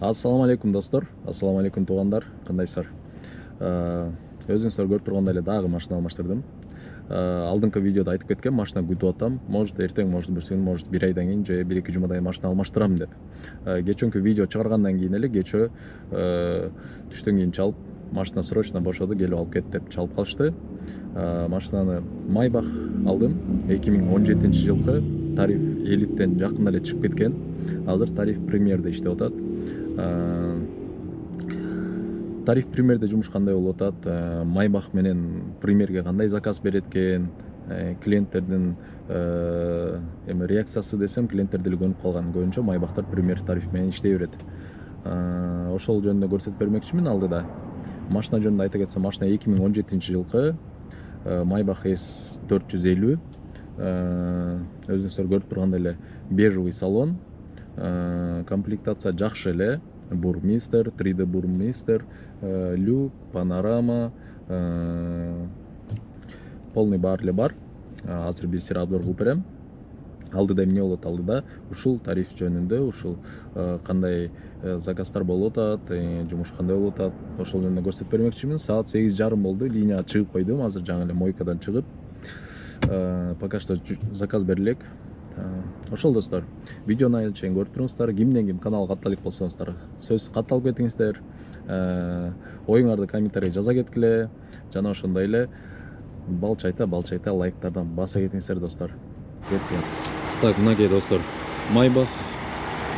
Ассаламу алейкум достор, ассаламу алейкум туугандар, кандайсыздар? Өзүңүздөр көрүп тургандай эле дагы машина алмаштырдым. Алдыңкы видеода айтып кеткем, машина күтүп атам. Может эртең, может бүрсүн, может бир айдан кийин же бир эки жумадан кийин машина алмаштырам деп. Кечөөнкү видео чыгаргандан кийин эле кечөө түштөн кийин чалып, машина срочно бошоду, келип алып кет деп чалып калышты. Машинаны Майбах алдым. 2017 жылкы тариф элиттен жакында эле чыгып кеткен. Азыр тариф премьерде иштеп атат. Тариф премьерде жумуш кандай болуп атат? Майбах менен премьерге кандай заказ берет экен? Клиенттердин реакциясы десем, клиенттер деле көнүп калган. Көбүнчө Майбахтар премьер тариф менен иштей берет. Ошол жөнүндө көрсөтүп бермекчимин алдыда. Машина жөнүндө айта кетсем, машина 2017 жылкы Майбах S450. Өзүңүздөр көрүп тургандай эле бежевый салон. Комплектация жакшы эле. Бурмистер, 3D бурмистер, люк, панорама, полный баары эле бар. Азыр бир сыйра обзор кылып берем. Алдыда эмне болот? Алдыда ушул тариф жөнүндө, ушул кандай заказдар болуп атат, жумуш кандай болуп атат, ошол жөнүндө көрсөтүп бермекчимин. Саат 8:30 болду, линияга чыгып койдум. Азыр жаңы эле мойкадан чыгып, пока что заказ берилек. Ошол достор, видеону чейин көрүп туруңуздар. Кимден ким каналга катталык болсоңуздар, сөз катталып кетиңиздер. Оюңарды комментарийге жаза кеткиле. Жана ошондой эле балчайта лайктардан баса кетиңиздер достор. Так, мынакей достор, Майбах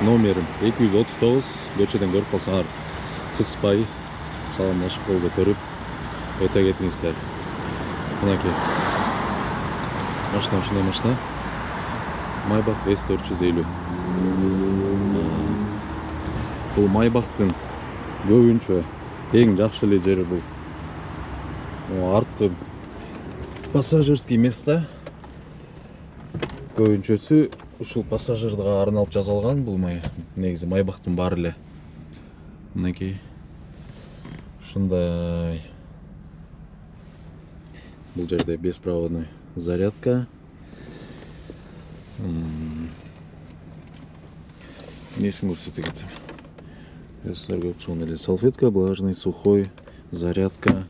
номерим 239. Көчөдөн көрүп калсаңар, кыспай саламлашып кол көтөрүп өтө кетиңиздер. Мынакей машина, ушундай машина. Майбах S450. Бул Майбахтын көбүнчө эң жакшы эле жери бул. Арткы пассажирский место. Көбүнчөсү ушул пассажирга арналып жасалган. Бул негизи Майбахтын баары эле. Мынакей ушундай. Бул жерде беспроводной зарядка. Несин көрсөтө кетем. Өздөрү көрүп тургандай эле салфетка, влажный, сухой, зарядка.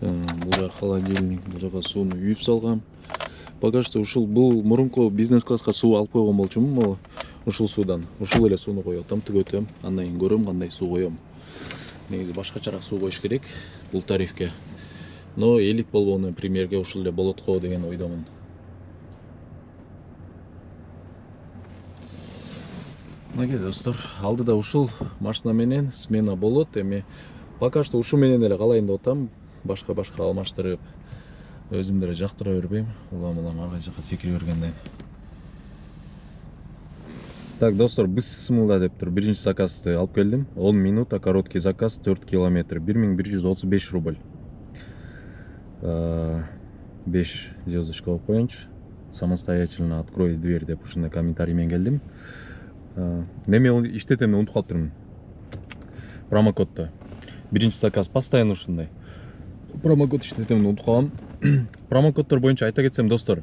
Бул жака холодильник, бул жака сууну үйүп салгам. Пока что ушул бул мурунку бизнес класска суу алып койгон болчумун. Ушул суудан, ушул эле сууну коюп атам, түгөтөм. Андан кийин көрөм кандай суу коем. Негизи башкачараак суу коюш керек бул тарифке. Но элит болбогону премьерге ушул эле болот го деген ойдомун. Мынакей достор, алдыда ушул машина менен смена болот. Эми пока что ушу менен эле калайын деп атам. Башка алмаштырып өзүм деле жактыра бербейм. Улам арка жака секире бергенден. Так, достор, бысмылда деп тур биринчи заказды алып келдим. 10 минута короткий заказ, 4 километр, 1135 рубль. 5 звездочка коюп коеюнчу. Самостоятельно открой дверь деп ушундай комментарий менен келдим. Неме иштетемди унутуп калыптырмын. Промокодду. Биринчи заказ постоянно ушундай. Промокод иштетемди унутуп калгам. Промокоддор боюнча айта кетсем достор,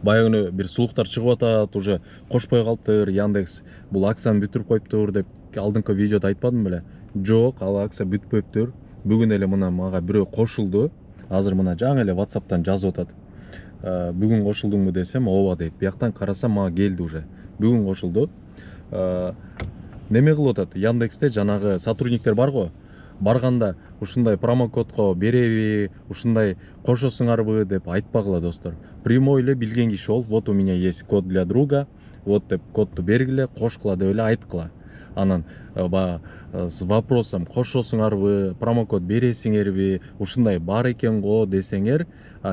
баягы бир сулуктар чыгып атат, уже кошпой калыптыр. Яндекс бул акцияны бүтүрүп коюптур деп алдыңкы видеода айтпадым беле? Жок, ал акция бүтпөптүр. Бүгүн эле мына мага бирөө кошулду. Азыр мына жаңы эле WhatsApp'тан жазып атат. Бүгүн кошулдуңбу десем, ооба дейт. Бияктан карасам мага келди уже. Бүгүн кошулду. Неме кылып атат? Яндексте жанагы сотрудниктер бар го. Барганда ушундай промокодго береби, ушундай кошосуңарбы деп айтпагыла достор. Прямой эле билген киши бол. Вот у меня есть код для друга. Вот деп кодду бергиле, кошкула деп эле айткыла. Анан с вопросом кошосуңарбы, промокод бересиңерби, ушундай бар экен го десеңер,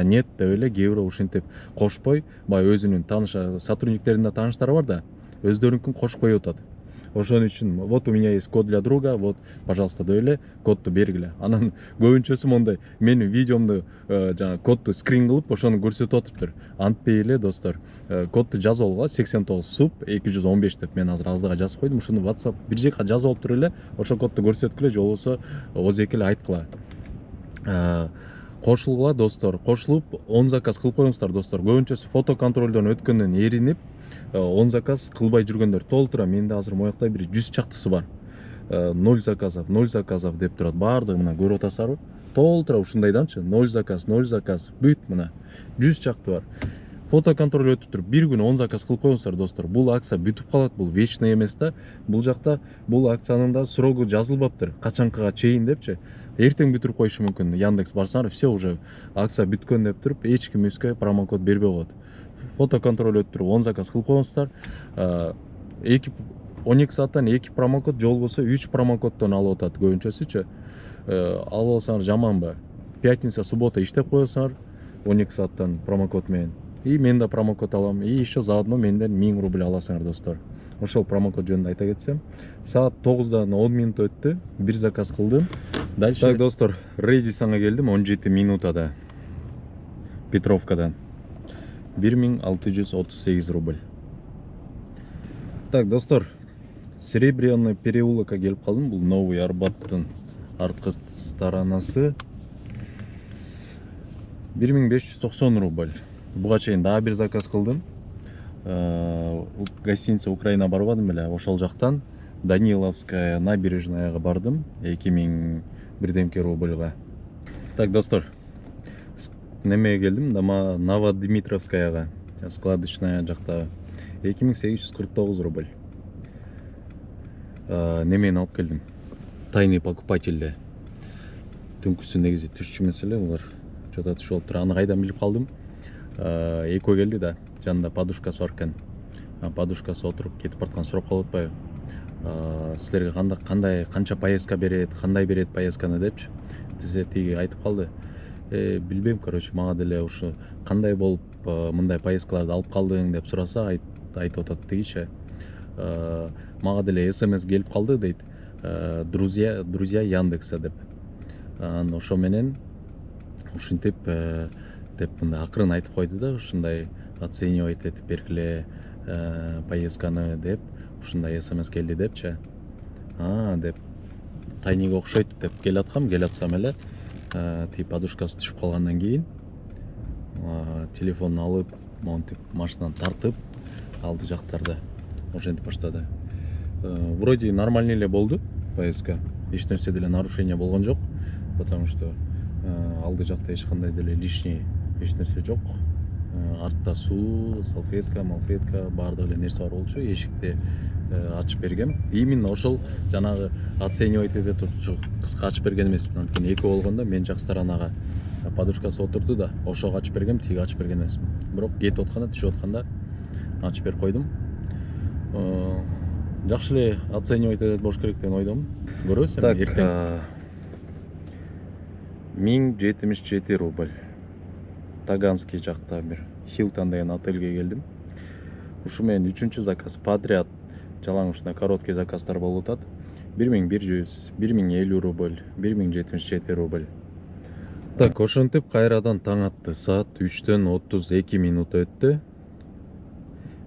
нет деп эле кээ бирөө ушинтип кошпой, өзүнүн тааныш сотрудниктеринин тааныштары бар да, өздөрүнкүн кошуп коюп атат. Ошон үчүн вот у меня есть код для друга, вот, пожалуйста деп эле кодду бергиле. Анан көбүнчөсү мондай менин видеомду жана кодду скрин кылып ошону көрсөтүп атыптыр. Антпей эле достор, кодду жазып алгыла 89 суп 215 деп мен азыр алдыга жазып койдум. Ушуну WhatsApp бир жака жазып алып туруп эле ошол кодду көрсөткүлө, же болбосо озеки эле айткыла. Кошулгула достор, кошулуп 10 заказ кылып коюңуздар достор. Көбүнчөсү фото контролдон өткөндөн эринип 10 заказ кылбай жүргөндөр толтура. Менде азыр моякта бир 100 чактысы бар. ноль заказов деп турат. Бардыгы мына көрүп атасызарбы? Толтура ушундайданчы 0 заказ бүт мына 100 чакты бар. Фото контроль өтүп туруп бир күнү 10 заказ кылып коюңуздар достор. Бул акция бүтүп калат, бул вечный эмес да. Бул жакта бул акциянын да срогу жазылбаптыр. Качанкыга чейин депчи. Эртең бүтүрүп коюшу мүмкүн. Яндекс барсаңар, все уже акция бүткөн деп туруп, эч ким өзгө промокод бербей коет. Фото контроль өтүп туруп 10 заказ кылып коюңуздар. 12 сааттан 2 промокод, же болбосо 3 промокоддон алып атат көбүнчөсүчү. Алып алсаңар жаманбы? Пятница, суббота иштеп коесуңар 12 сааттан промокод менен. И мен да промокод алам. И еще заодно менден 1000 рубль аласыңар достор. Ошол промокод жөнүндө айта кетсем, саат 9-дан 10 минут өттү. Бир заказ кылдым. Дальше. Так достор, Редисаңа келдим 17 минутада. Петровкадан 1638 рубль. Так достор, Серебряный переулокко келип калдым. Бул Новый Арбаттын арткы сторонасы. 1590 рубль. Буга чейин дагы бир заказ кылдым. Гостиница Украина барбадым беле, ошол жактан Даниловская набережнаяга бардым 2000 бирдемке рубльга. Так достор, немеге келдим? Новодмитровскаяга, складочная жакта 2849 рубль. Немени алып келдим? Тайный покупательде. Түнкүсү негизи түшчү маселе, булар жада түшүп туруп, аны кайдан билип калдым? Экөө келди да, жанында подушкасы бар экен. Подушкасы отуруп кетип бараткан сурап калып атпайбы? Силерге канча поездка берет, кандай берет поездканы депчи. Тизе тиги айтып калды. Билбейм, короче, мага деле ушу кандай болуп мындай поездкаларды алып калдың деп сураса, айтып атат тигичи. Мага деле СМС келип калды дейт. Друзья Яндекса деп. Ошо менен ушинтип деп мындай акырын айтып койду да, ушундай оценивать этип бергиле поездканы деп, ушундай СМС келди депчи. Деп тайниге окшойт деп келатсам эле, тип подушкасы түшүп калгандан кийин телефонун алып, монтип машинадан тартып алды жактарда. Ошентип баштады. Вроде нормальный эле болду поездка. Эч нерсе деле нарушение болгон жок, потому что алды жакта эч кандай деле лишний эч нерсе жок. Артта суу, салфетка, малфетка, баардык эле нерсе бар болчу. Эшикти ачып бергем. Именно ошол жанагы оценивать эте турчу кызга ачып берген эмесмин. Анткени экөө болгондо мен жак сторонага подушкасы отурду да, ошого ачып бергем, тиги ачып берген эмесмин. Бирок кетип атканда, түшүп атканда ачып берип койдум. Жакшы эле оценивать этет болуш керек деген ойдомун. Көрөбүз эми эртең. 1077 рубль. Таганский жакта бир Хилтон деген отельге келдим. Ушу менен 3-чү заказ подряд жалаң ушундай короткий заказдар болуп атат. 1100, 1050 рубль, 1077 рубль. Так, ошентип кайрадан таң атты. Саат 3-төн 32 минут өттү.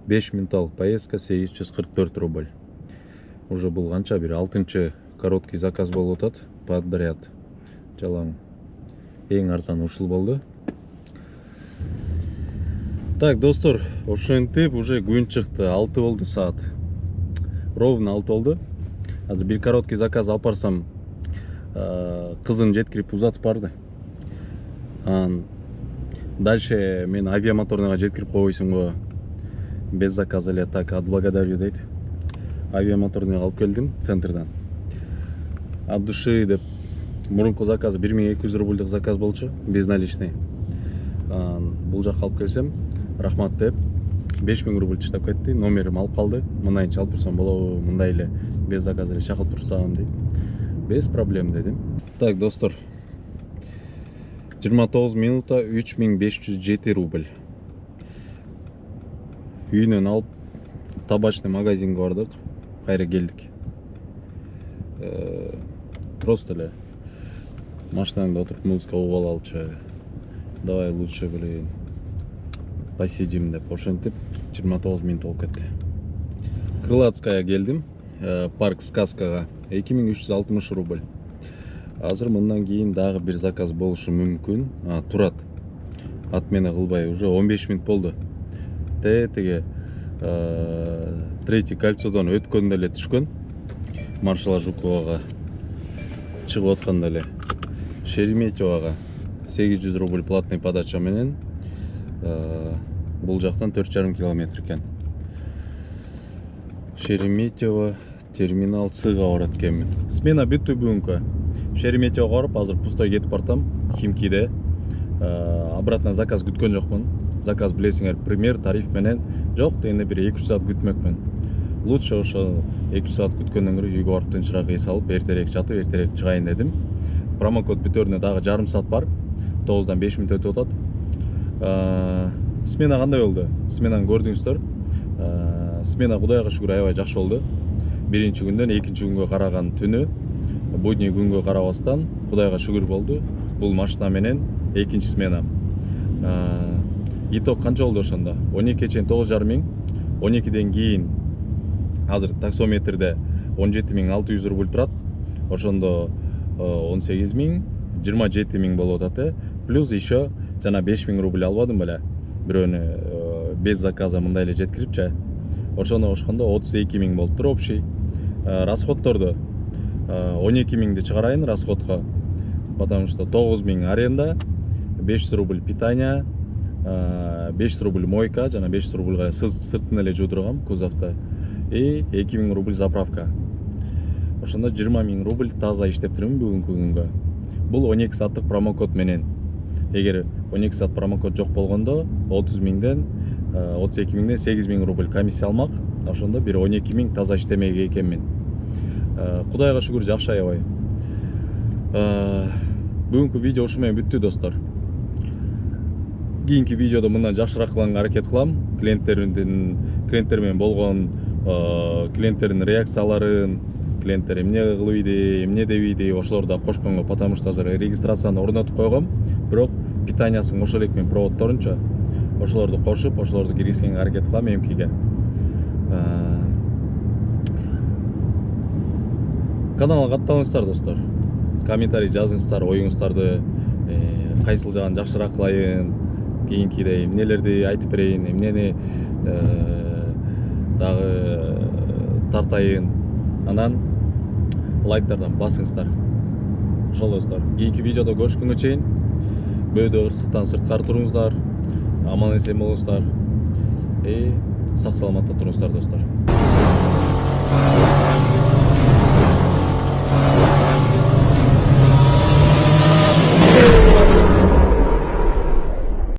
5 минутталык поездка 844 рубль. Уже бул канча бир 6-чы короткий заказ болуп атат подряд. Жалаң эң арзан ушул болду. Так, достор, ошентип уже күн чыкты. 6 болду саат. Ровно 6 болду. Азыр бир короткий заказ алып барсам, кызын жеткирип узатып барды. Дальше мен авиамоторныйга жеткирип койбойсуң го. Без заказа эле так отблагодарю дейт. Авиамоторныйга алып келдим центрдан. От души деп мурунку заказ 1200 рубльдик заказ болчу, безналичный. Бул жакка алып келсем, рахмат деп 5000 рубль чыктап кетти. Номерим алып калды. Мындайын чалып турсам болобу, мындай эле без заказа эле чакырып турсам дейт. Без проблем дедим. Так, достор. 29 минута 3507 рубль. Үйүнөн алып табачный магазинге бардык. Кайра келдик. Просто эле машинаңда отуруп музыка угуп алчу. Давай лучше, блин, посидим деп ошентип 29 минут болуп кетти. Крылатская келдим, парк Сказкага 2360 рубль. Азыр мындан кийин дагы бир заказ болушу мүмкүн. Турат. Отмена кылбай уже 15 минут болду. Тиги третий кольцодон өткөндө эле түшкөн. Маршала Жуковага чыгып атканда эле Шереметьевага 800 рубль платный подача менен бул жактан 4,5 километр экен. Шереметьево терминал Цга барат экенмин. Смена бүттү бүгүнкү. Шереметьевого барып, азыр пустой кетип бартам Химкиде. Обратно заказ күткөн жокмун. Заказ билесиңер, пример тариф менен жок дегенде бир 2-3 саат күтмөкмүн. Лучше ошо 2 саат күткөндөн көрө үйгө барып тынчыраак эс алып, эртерээк жатып, эртерээк чыгайын дедим. Промокод бүтөрүнө дагы жарым саат бар. 9-дан 5 мүнөт өтүп атат. Смена кандай болду? Сменаны көрдүңүздөр. Смена Кудайга шүгүр аябай жакшы болду. Биринчи күндөн экинчи күнгө караган түнү, будний күнгө карабастан Кудайга шүгүр болду. Бул машина менен экинчи смена. Итог канча болду ошондо? 12 чейин 9,5 миң. 12ден кийин азыр таксометрде 17.600 рубль турат. Ошондо 18 миң, 27 миң болуп атат. Плюс еще жана 5 миң рубль албадым беле. Бирөөнү без заказа мындай эле жеткирипчи. Ошону кошкондо 32 миң болуптур общий. Расходторду 12 миңди чыгарайын расходко. Потому что 9 миң аренда, 500 рубль питание, 500 рубль мойка, жана 500 рубльга сыртын эле жуудургам кузовто. И 2 миң рубль заправка. Ошондо 20 миң рубль таза иштептирмин бүгүнкү күнгө. Бул 12 сааттык промокод менен. Эгер 12 саат промокод жок болгондо 30 миңден 32 миңден 8 миң рубль комиссия алмак. Ошондо бир 12 миң таза иштемеге экенмин. Кудайга шүгүр жакшы аябай. Бүгүнкү видео ушу менен бүттү достор. Кийинки видеодо мындан жакшыраак кылганга аракет кылам. Клиенттер менен болгон клиенттердин реакцияларын, клиенттер эмне кылып ийди, эмне деп ийди, ошолорду да кошконго, потому что азыр регистрацияны орнотуп койгом. Бирок питаниясын кошо элекмин проводторунчу. Ошолорду кошуп, ошолорду киргизгенге аракет кылам эмкиге. Каналга катталыңыздар достор. Комментарий жазыңыздар, оюңуздарды, кайсыл жагын жакшыраак кылайын, кийинкиде эмнелерди айтып берейин, эмнени дагы тартайын. Анан лайктардан басыңыздар. Ошол достор. Кийинки видеодо көрүшкөнгө чейин бөөдө ырсыктан сырткары туруңуздар. Аман эсен болуңуздар. Сак саламатта туруңуздар достор.